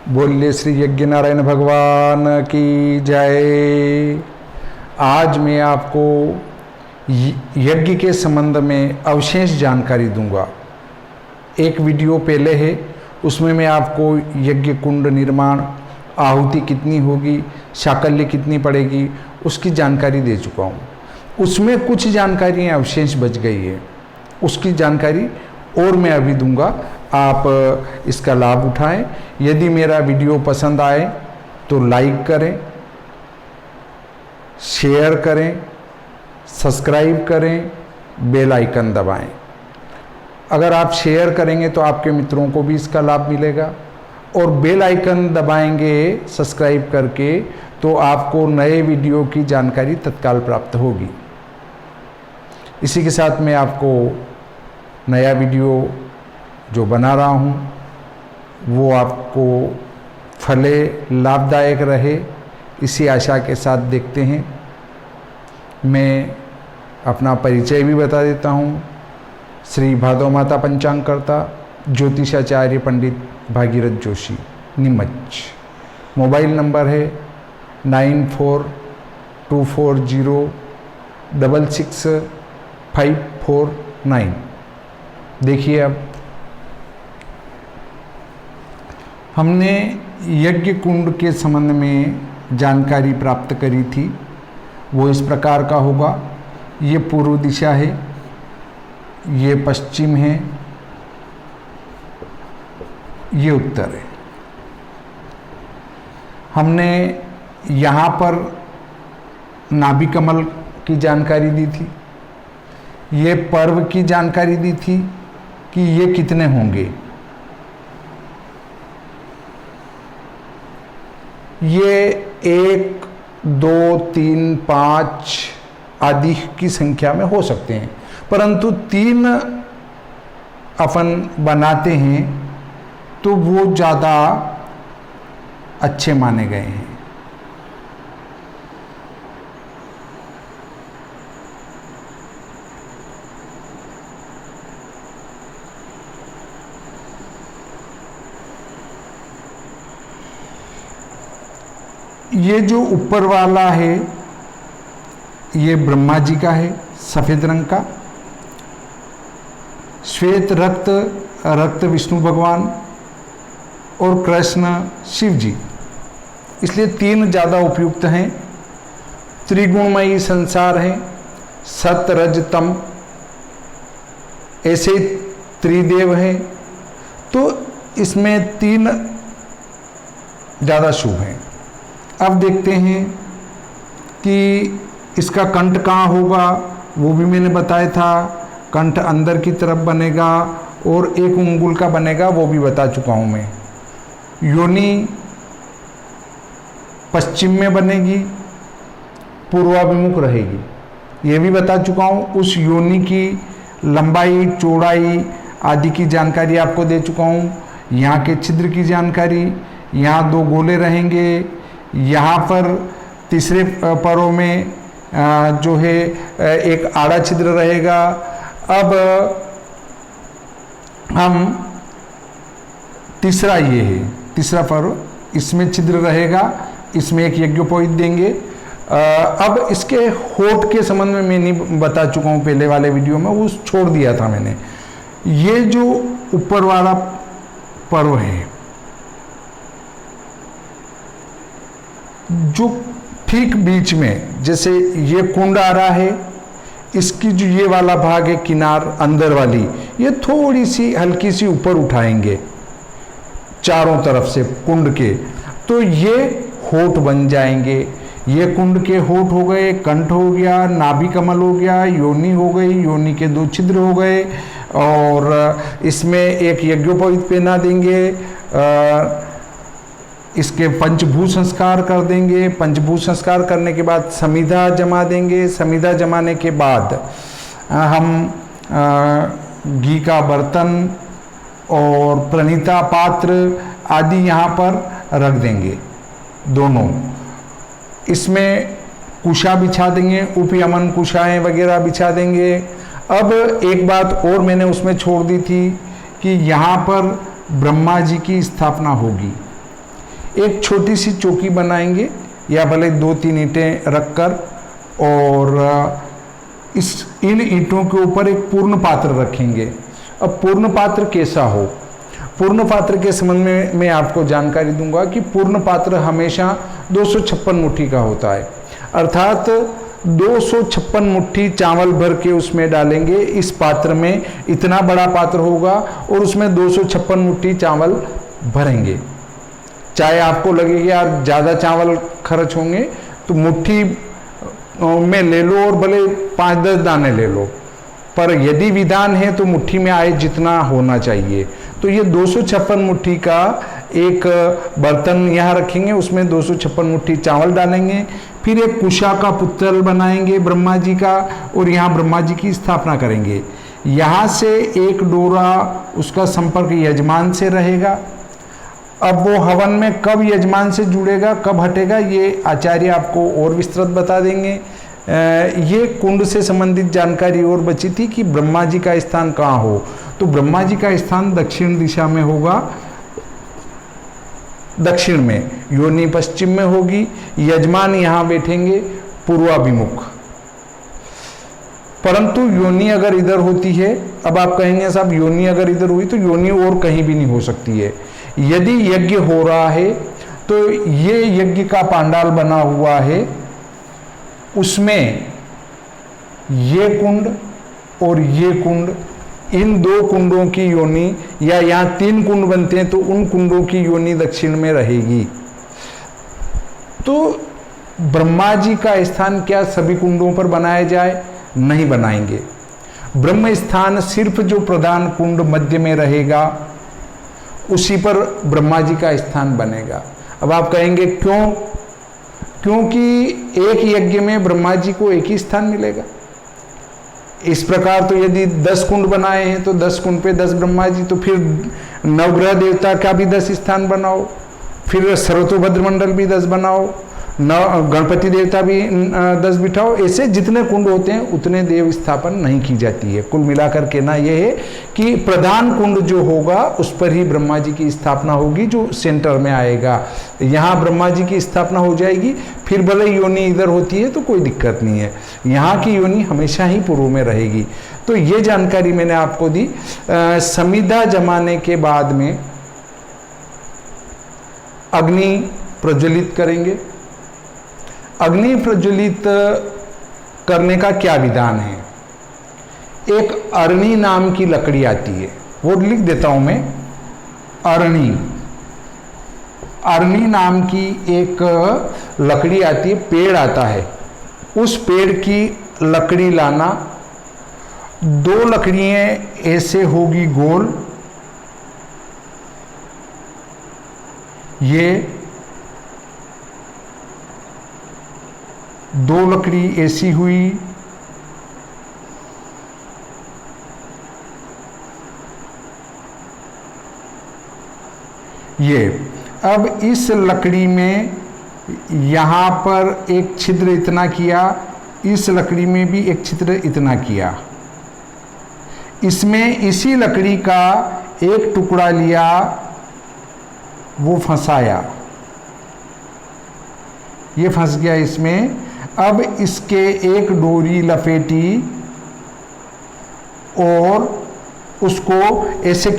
बोलिए श्री यज्ञ नारायण भगवान की जय। आज मैं आपको यज्ञ के संबंध में अवशेष जानकारी दूंगा। एक वीडियो पहले है, उसमें मैं आपको यज्ञ कुंड निर्माण, आहुति कितनी होगी, शाकल्य कितनी पड़ेगी, उसकी जानकारी दे चुका हूँ। उसमें कुछ जानकारियाँ अवशेष बच गई है, उसकी जानकारी और मैं अभी दूंगा। आप इसका लाभ उठाएं। यदि मेरा वीडियो पसंद आए तो लाइक करें, शेयर करें, सब्सक्राइब करें, बेल आइकन दबाएं। अगर आप शेयर करेंगे तो आपके मित्रों को भी इसका लाभ मिलेगा, और बेल आइकन दबाएंगे सब्सक्राइब करके तो आपको नए वीडियो की जानकारी तत्काल प्राप्त होगी। इसी के साथ मैं आपको नया वीडियो जो बना रहा हूँ वो आपको फले, लाभदायक रहे, इसी आशा के साथ देखते हैं। मैं अपना परिचय भी बता देता हूँ। श्री भादव माता पंचांगकर्ता ज्योतिषाचार्य पंडित भागीरथ जोशी, नीमच। मोबाइल नंबर है 9424066549। देखिए, अब हमने यज्ञ कुंड के संबंध में जानकारी प्राप्त करी थी। वो इस प्रकार का होगा। ये पूर्व दिशा है, ये पश्चिम है, ये उत्तर है। हमने यहाँ पर नाभि कमल की जानकारी दी थी, ये पर्व की जानकारी दी थी कि ये कितने होंगे। ये 1, 2, 3, 5 आदि की संख्या में हो सकते हैं, परंतु 3 अपन बनाते हैं तो वो ज़्यादा अच्छे माने गए हैं। ये जो ऊपर वाला है ये ब्रह्मा जी का है, सफ़ेद रंग का। श्वेत रक्त विष्णु भगवान और कृष्ण शिव जी, इसलिए 3 ज़्यादा उपयुक्त हैं। त्रिगुणमयी संसार है, सत रज तम, ऐसे त्रिदेव हैं, तो इसमें 3 ज़्यादा शुभ हैं। अब देखते हैं कि इसका कंठ कहाँ होगा, वो भी मैंने बताया था। कंठ अंदर की तरफ बनेगा और 1 अंगुल का बनेगा, वो भी बता चुका हूँ मैं। योनि पश्चिम में बनेगी, पूर्वाभिमुख रहेगी, ये भी बता चुका हूँ। उस योनि की लंबाई, चौड़ाई आदि की जानकारी आपको दे चुका हूँ। यहाँ के छिद्र की जानकारी, यहाँ 2 गोले रहेंगे, यहाँ पर तीसरे परों में जो है एक आड़ा छिद्र रहेगा। अब हम तीसरा, ये है तीसरा पर्व, इसमें छिद्र रहेगा, इसमें एक यज्ञोपवीत देंगे। अब इसके होठ के संबंध में मैं नहीं बता चुका हूँ पहले वाले वीडियो में, वो छोड़ दिया था मैंने। ये जो ऊपर वाला पर्व है, जो ठीक बीच में, जैसे ये कुंड आ रहा है, इसकी जो ये वाला भाग है किनार अंदर वाली, ये थोड़ी सी हल्की सी ऊपर उठाएंगे चारों तरफ से कुंड के, तो ये होठ बन जाएंगे। ये कुंड के होठ हो गए, कंठ हो गया, नाभि कमल हो गया, योनि हो गई, योनि के 2 छिद्र हो गए, और इसमें एक यज्ञोपवीत पहना देंगे। इसके पंचभूत संस्कार कर देंगे। पंचभूत संस्कार करने के बाद समिधा जमा देंगे। समिधा जमाने के बाद हम घी का बर्तन और प्रणीता पात्र आदि यहाँ पर रख देंगे दोनों। इसमें कुशा बिछा देंगे, उपयमन कुशाएँ वगैरह बिछा देंगे। अब एक बात और मैंने उसमें छोड़ दी थी कि यहाँ पर ब्रह्मा जी की स्थापना होगी। एक छोटी सी चौकी बनाएंगे या भले 2-3 ईंटें रखकर, और इन ईंटों के ऊपर एक पूर्ण पात्र रखेंगे। अब पूर्ण पात्र कैसा हो, पूर्ण पात्र के संबंध में मैं आपको जानकारी दूंगा कि पूर्ण पात्र हमेशा 256 मुट्ठी का होता है, अर्थात 256 मुट्ठी चावल भर के उसमें डालेंगे। इस पात्र में इतना बड़ा पात्र होगा और उसमें 256 मुट्ठी चावल भरेंगे। चाहे आपको लगे कि यार ज़्यादा चावल खर्च होंगे तो मुट्ठी में ले लो और भले 5-10 दाने ले लो, पर यदि विधान है तो मुट्ठी में आए जितना होना चाहिए। तो ये 256 मुट्ठी का एक बर्तन यहाँ रखेंगे, उसमें 256 मुट्ठी चावल डालेंगे। फिर एक कुशा का पुतल बनाएंगे ब्रह्मा जी का, और यहाँ ब्रह्मा जी की स्थापना करेंगे। यहाँ से एक डोरा उसका संपर्क यजमान से रहेगा। अब वो हवन में कब यजमान से जुड़ेगा, कब हटेगा, ये आचार्य आपको और विस्तृत बता देंगे। ये कुंड से संबंधित जानकारी और बची थी कि ब्रह्मा जी का स्थान कहाँ हो, तो ब्रह्मा जी का स्थान दक्षिण दिशा में होगा, दक्षिण में, योनि पश्चिम में होगी। यजमान यहाँ बैठेंगे पूर्वाभिमुख। परंतु योनि अगर इधर होती है, अब आप कहेंगे साहब योनि अगर इधर हुई तो योनि और कहीं भी नहीं हो सकती है। यदि यज्ञ हो रहा है तो ये यज्ञ का पांडाल बना हुआ है, उसमें ये कुंड और ये कुंड, इन 2 कुंडों की योनि, या यहाँ 3 कुंड बनते हैं तो उन कुंडों की योनि दक्षिण में रहेगी। तो ब्रह्मा जी का स्थान क्या सभी कुंडों पर बनाया जाए? नहीं बनाएंगे। ब्रह्म स्थान सिर्फ जो प्रधान कुंड मध्य में रहेगा उसी पर ब्रह्मा जी का स्थान बनेगा। अब आप कहेंगे क्यों? क्योंकि एक यज्ञ में ब्रह्मा जी को एक ही स्थान मिलेगा। इस प्रकार तो यदि 10 कुंड बनाए हैं तो 10 कुंड पे 10 ब्रह्मा जी, तो फिर नवग्रह देवता का भी 10 स्थान बनाओ, फिर सर्वतोभद्र मंडल भी 10 बनाओ, गणपति देवता भी 10 बिठाओ। ऐसे जितने कुंड होते हैं उतने देव स्थापन नहीं की जाती है। कुल मिलाकर कहना यह है कि प्रधान कुंड जो होगा उस पर ही ब्रह्मा जी की स्थापना होगी, जो सेंटर में आएगा। यहाँ ब्रह्मा जी की स्थापना हो जाएगी। फिर भले योनि इधर होती है तो कोई दिक्कत नहीं है, यहाँ की योनि हमेशा ही पूर्व में रहेगी। तो ये जानकारी मैंने आपको दी। समिधा जमाने के बाद में अग्नि प्रज्वलित करेंगे। अग्नि प्रज्वलित करने का क्या विधान है? एक अरणी नाम की लकड़ी आती है, वो लिख देता हूं मैं। अरणी नाम की एक लकड़ी आती है, पेड़ आता है। उस पेड़ की लकड़ी लाना, 2 लकड़ियां ऐसे होगी गोल, ये 2 लकड़ी ऐसी हुई, ये। अब इस लकड़ी में यहाँ पर एक छिद्र इतना किया, इस लकड़ी में भी एक छिद्र इतना किया। इसमें इसी लकड़ी का एक टुकड़ा लिया, वो फंसाया, ये फंस गया इसमें। अब इसके एक डोरी लपेटी और उसको ऐसे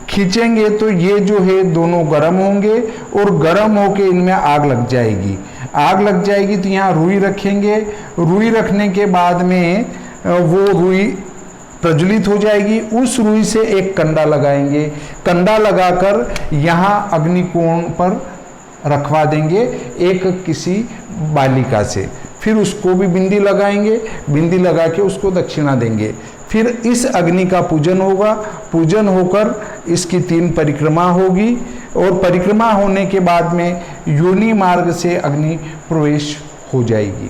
खींचेंगे तो ये जो है दोनों गर्म होंगे और गर्म होके इनमें आग लग जाएगी। आग लग जाएगी तो यहाँ रुई रखेंगे। रुई रखने के बाद में वो रुई प्रज्वलित हो जाएगी। उस रुई से एक कंडा लगाएंगे। कंडा लगाकर यहाँ अग्निकोण पर रखवा देंगे एक किसी बालिका से। फिर उसको भी बिंदी लगाएंगे, बिंदी लगा के उसको दक्षिणा देंगे। फिर इस अग्नि का पूजन होगा। पूजन होकर इसकी 3 परिक्रमा होगी और परिक्रमा होने के बाद में योनि मार्ग से अग्नि प्रवेश हो जाएगी।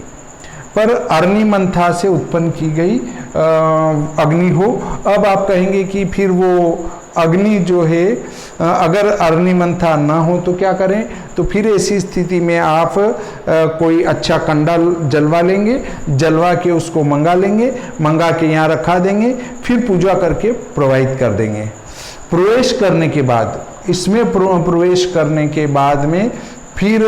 पर अरणी मंथा से उत्पन्न की गई अग्नि हो। अब आप कहेंगे कि फिर वो अग्नि जो है अगर अरणी मंथा ना हो तो क्या करें? तो फिर ऐसी स्थिति में आप कोई अच्छा कंडा जलवा लेंगे, जलवा के उसको मंगा लेंगे, मंगा के यहाँ रखा देंगे, फिर पूजा करके प्रवाहित कर देंगे। प्रवेश करने के बाद इसमें प्रवेश करने के बाद में फिर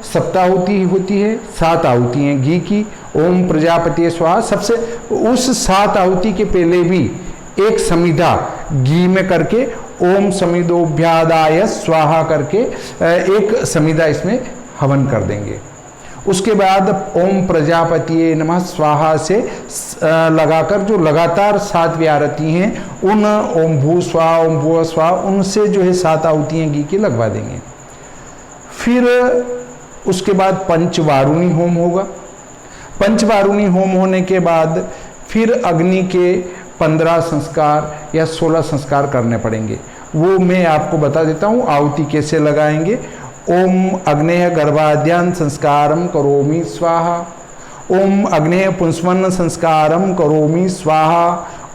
सप्ताहुति होती है, 7 आहुति हैं घी की। ओम प्रजापति स्वाहा, सबसे उस 7 आहुति के पहले भी एक समिधा घी में करके ओम समिधोभ्यादाय स्वाहा करके एक समिधा इसमें हवन कर देंगे। उसके बाद ओम प्रजापति नमः स्वाहा से लगाकर जो लगातार 7 आरती हैं उन ओम भू स्वाहा ओम भू स्वाहा उनसे जो है 7 आहुतियाँ घी की लगवा देंगे। फिर उसके बाद पंचवारुणी होम होगा। पंचवारुणी होम होने के बाद फिर अग्नि के 15 संस्कार या 16 संस्कार करने पड़ेंगे। वो मैं आपको बता देता हूँ आहुति कैसे लगाएंगे। ओम अग्नेय गर्भाध्यान संस्कारम करोमि स्वाहा। ओम अग्नेय पुंस्मन्न संस्कारम करोमि स्वाहा।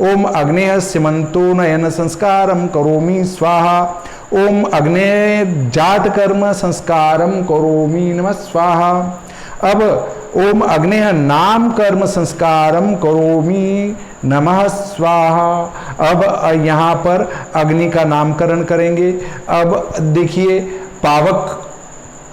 ओम अग्नेय सीमंतो नयन संस्कारम करोमि स्वाहा। ओम अग्नेय जात कर्म संस्कारम करोमि नमः स्वाहा। अब ओम अग्नेय नाम कर्म संस्कारम करोमि नमः स्वाहा। अब यहाँ पर अग्नि का नामकरण करेंगे। अब देखिए, पावक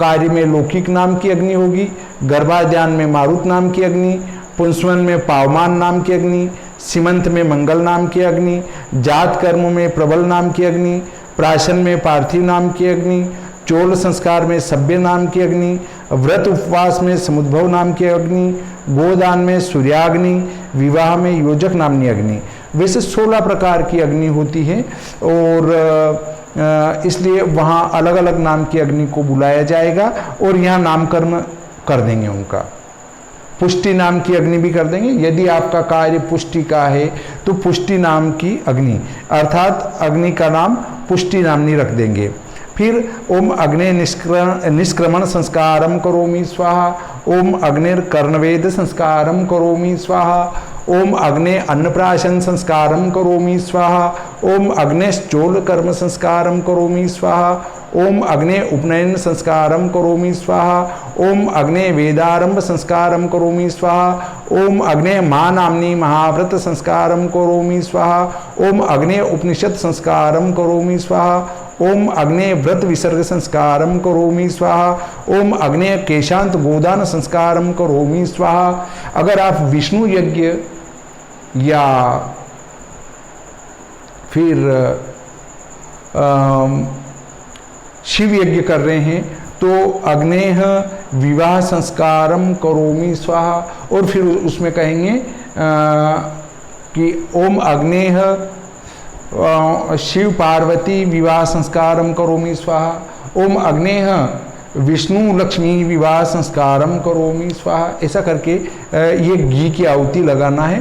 कार्य में लौकिक नाम की अग्नि होगी, गर्भाध्यान में मारुत नाम की अग्नि, पुंसवन में पावमान नाम की अग्नि, सीमंत में मंगल नाम की अग्नि, जात कर्म में प्रबल नाम की अग्नि, प्राशन में पार्थिव नाम की अग्नि, चोल संस्कार में सभ्य नाम की अग्नि, व्रत उपवास में समुद्भव नाम की अग्नि, गोदान में सूर्याग्नि, विवाह में योजक नामनी अग्नि। वैसे 16 प्रकार की अग्नि होती है और इसलिए वहाँ अलग अलग नाम की अग्नि को बुलाया जाएगा और यहाँ नामकरण कर देंगे उनका। पुष्टि नाम की अग्नि भी कर देंगे। यदि आपका कार्य पुष्टि का है तो पुष्टि नाम की अग्नि अर्थात अग्नि का नाम पुष्टि नामनी रख देंगे। फिर ओम अग्ने निष्क्रमण संस्कारम करोमि स्वाहा। ओम अग्निर कर्णवेद संस्कारम करोमि स्वाहा। ओम अग्ने अन्नप्राशन संस्कारम करोमि स्वाहा। ओम अग्नेश्चोल कर्म संस्कारम करोमि स्वाहा। ओम अग्ने उपनयन संस्कारम करोमि स्वाहा। ओम अग्ने वेदारंभ संस्कारम करोमि स्वाहा। ओम अग्ने मां नाम्नी महाव्रत संस्कारम करोमि स्वाहा। ओम अग्ने उपनिषद संस्कारम करोमि स्वाहा। ओम अग्ने व्रत विसर्ग संस्कारम करोमि स्वाहा। ओम अग्ने केशांत गोदान संस्कारम करोमि स्वाहा। अगर आप विष्णु यज्ञ या फिर शिव यज्ञ कर रहे हैं तो अग्नेह विवाह संस्कारम करोमि स्वाहा और फिर उसमें कहेंगे कि ओम अग्नेह शिव पार्वती विवाह संस्कारम करोमि स्वाहा। ओम अग्नेह विष्णु लक्ष्मी विवाह संस्कारम करोमि स्वाहा। ऐसा करके ये घी की आहुति लगाना है।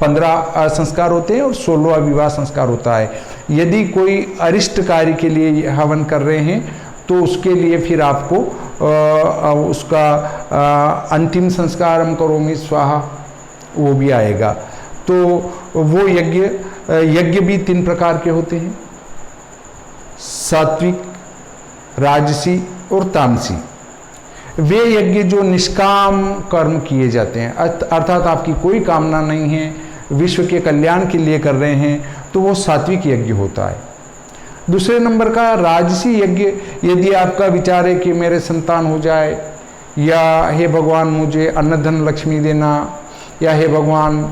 15 संस्कार होते हैं और 16वां विवाह संस्कार होता है। यदि कोई अरिष्ट कार्य के लिए हवन कर रहे हैं तो उसके लिए फिर आपको उसका अंतिम संस्कारम करोमि स्वाहा वो भी आएगा। तो वो यज्ञ भी 3 प्रकार के होते हैं, सात्विक, राजसी और तामसी। वे यज्ञ जो निष्काम कर्म किए जाते हैं अर्थात आपकी कोई कामना नहीं है, विश्व के कल्याण के लिए कर रहे हैं, तो वो सात्विक यज्ञ होता है। दूसरे नंबर का राजसी यज्ञ, यदि आपका विचार है कि मेरे संतान हो जाए, या हे भगवान मुझे अन्न धन लक्ष्मी देना, या हे भगवान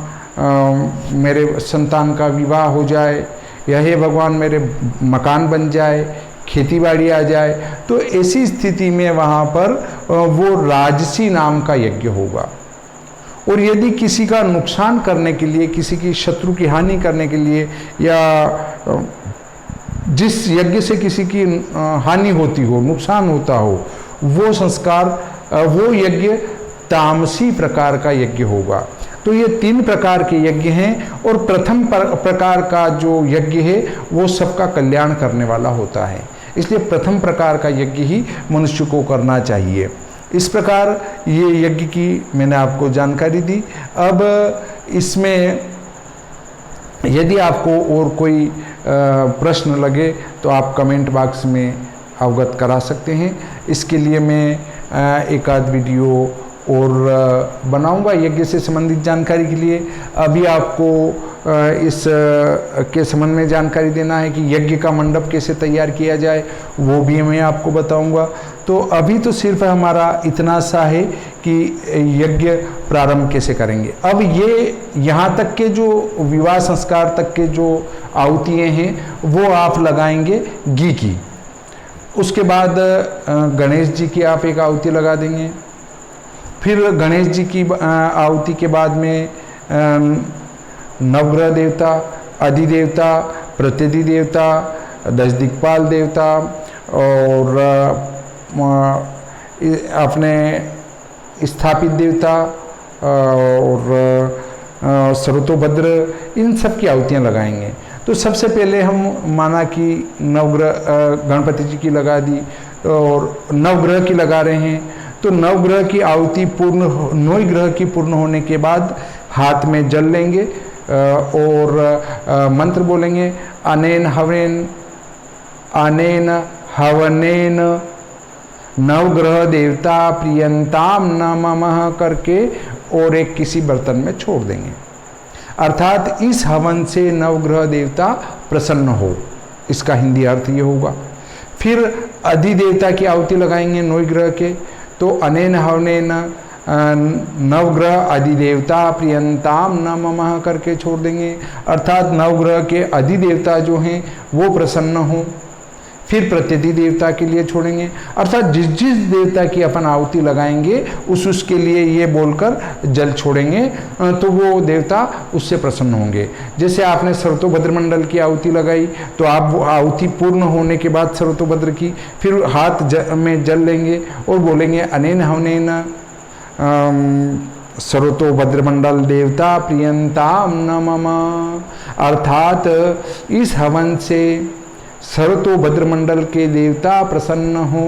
मेरे संतान का विवाह हो जाए, या हे भगवान मेरे मकान बन जाए, खेती बाड़ी आ जाए, तो ऐसी स्थिति में वहाँ पर वो राजसी नाम का यज्ञ होगा। और यदि किसी का नुकसान करने के लिए, किसी की शत्रु की हानि करने के लिए, या जिस यज्ञ से किसी की हानि होती हो, नुकसान होता हो, वो संस्कार, वो यज्ञ तामसी प्रकार का यज्ञ होगा। तो ये 3 प्रकार के यज्ञ हैं और प्रथम प्रकार का जो यज्ञ है वो सबका कल्याण करने वाला होता है। इसलिए प्रथम प्रकार का यज्ञ ही मनुष्य को करना चाहिए। इस प्रकार ये यज्ञ की मैंने आपको जानकारी दी। अब इसमें यदि आपको और कोई प्रश्न लगे तो आप कमेंट बॉक्स में अवगत करा सकते हैं। इसके लिए मैं एक आध वीडियो और बनाऊंगा यज्ञ से संबंधित जानकारी के लिए। अभी आपको इस के संबंध में जानकारी देना है कि यज्ञ का मंडप कैसे तैयार किया जाए, वो भी मैं आपको बताऊंगा। तो अभी तो सिर्फ हमारा इतना सा है कि यज्ञ प्रारंभ कैसे करेंगे। अब ये यहाँ तक के जो विवाह संस्कार तक के जो आहुतियाँ हैं वो आप लगाएंगे घी की। उसके बाद गणेश जी की आप एक आहुति लगा देंगे। फिर गणेश जी की आहुति के बाद में नवग्रह देवता, अधिदेवता, प्रत्यधि देवता, 10 दिक्पाल देवता और अपने स्थापित देवता और सर्वतोभद्र, इन सब की आहुतियाँ लगाएंगे। तो सबसे पहले हम माना कि नवग्रह गणपति जी की लगा दी और नवग्रह की लगा रहे हैं। तो नवग्रह की आहुति पूर्ण, 9 ग्रह की पूर्ण होने के बाद हाथ में जल लेंगे और मंत्र बोलेंगे, अनेन हवनेन नवग्रह देवता प्रियंताम नमः करके और एक किसी बर्तन में छोड़ देंगे। अर्थात इस हवन से नवग्रह देवता प्रसन्न हो, इसका हिंदी अर्थ ये होगा। फिर अधिदेवता की आहुति लगाएंगे 9 ग्रह के। तो अनेन हवनेन नवग्रह अधिदेवता प्रियंताम नमः करके छोड़ देंगे। अर्थात नवग्रह के अधिदेवता जो हैं वो प्रसन्न हों। फिर प्रत्यधि देवता के लिए छोड़ेंगे। अर्थात जिस जिस देवता की अपन आहुति लगाएंगे उसके लिए ये बोलकर जल छोड़ेंगे तो वो देवता उससे प्रसन्न होंगे। जैसे आपने सर्वतोभद्र मंडल की आहुति लगाई तो आप वो आहुति पूर्ण होने के बाद सर्वतोभद्र की फिर हाथ में जल लेंगे और बोलेंगे अनेन हवनेन सर्वतोभद्र मंडल देवता प्रियंताम नमः। अर्थात इस हवन से सर्वतोभद्र मंडल के देवता प्रसन्न हो।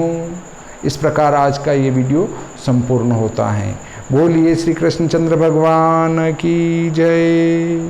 इस प्रकार आज का ये वीडियो संपूर्ण होता है। बोलिए श्री कृष्णचंद्र भगवान की जय।